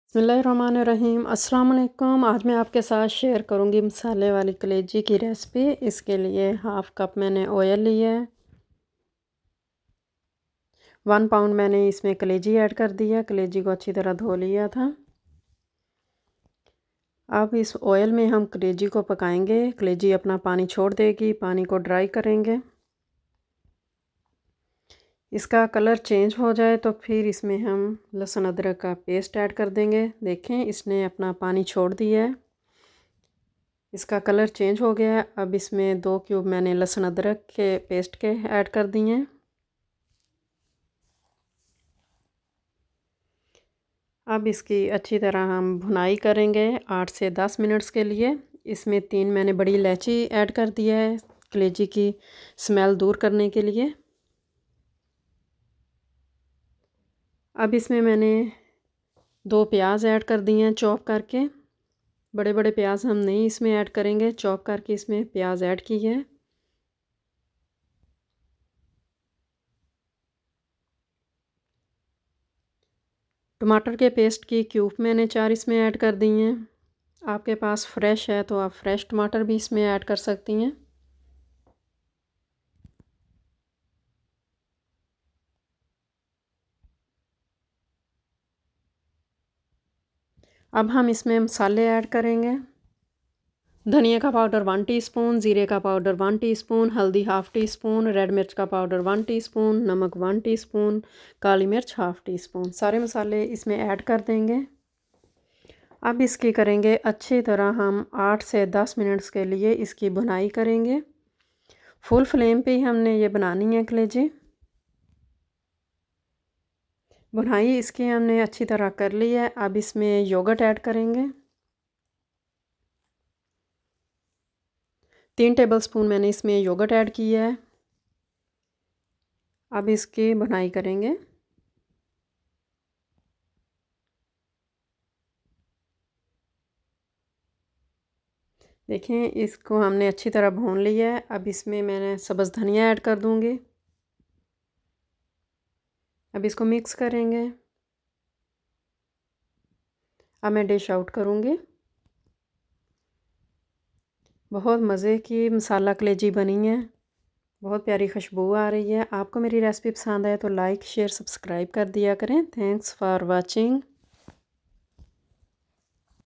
बिस्मिल्लाहिर्रहमानिर्रहीम। अस्सलाम वालेकुम। आज मैं आपके साथ शेयर करूंगी मसाले वाली कलेजी की रेसिपी। इसके लिए हाफ़ कप मैंने ऑयल लिया है। 1 पाउंड मैंने इसमें कलेजी ऐड कर दिया। कलेजी को अच्छी तरह धो लिया था। अब इस ऑयल में हम कलेजी को पकाएंगे। कलेजी अपना पानी छोड़ देगी। पानी को ड्राई करेंगे। इसका कलर चेंज हो जाए तो फिर इसमें हम लहसुन अदरक का पेस्ट ऐड कर देंगे। देखें इसने अपना पानी छोड़ दिया है। इसका कलर चेंज हो गया है। अब इसमें 2 क्यूब मैंने लहसुन अदरक के पेस्ट के ऐड कर दिए हैं। अब इसकी अच्छी तरह हम भुनाई करेंगे 8 से 10 मिनट्स के लिए। इसमें 3 मैंने बड़ी इलायची ऐड कर दिया है कलेजी की स्मेल दूर करने के लिए। अब इसमें मैंने 2 प्याज ऐड कर दिए हैं चॉप करके। बड़े बड़े प्याज हम नहीं इसमें ऐड करेंगे, चॉप करके इसमें प्याज ऐड की है। टमाटर के पेस्ट की क्यूब मैंने 4 इसमें ऐड कर दी हैं। आपके पास फ्रेश है तो आप फ्रेश टमाटर भी इसमें ऐड कर सकती हैं। अब हम इसमें मसाले ऐड करेंगे। धनिया का पाउडर 1 टीस्पून, ज़ीरे का पाउडर 1 टीस्पून, हल्दी हाफ़ टी स्पून, रेड मिर्च का पाउडर 1 टीस्पून, नमक 1 टीस्पून, काली मिर्च हाफ़ टीस्पून। सारे मसाले इसमें ऐड कर देंगे। अब इसकी करेंगे अच्छी तरह हम 8 से 10 मिनट्स के लिए इसकी भुनाई करेंगे। फुल फ्लेम पे ही हमने ये बनानी है कलेजी। भुनाई इसकी हमने अच्छी तरह कर ली है। अब इसमें योगर्ट ऐड करेंगे। 3 टेबलस्पून मैंने इसमें योगर्ट ऐड किया है। अब इसकी भुनाई करेंगे। देखें इसको हमने अच्छी तरह भून लिया है। अब इसमें मैंने सब्ज़ धनिया ऐड कर दूंगी। अब इसको मिक्स करेंगे। अब मैं डिश आउट करूंगी। बहुत मज़े की मसाला कलेजी बनी है। बहुत प्यारी खुशबू आ रही है। आपको मेरी रेसिपी पसंद आए तो लाइक शेयर सब्सक्राइब कर दिया करें। Thanks for watching.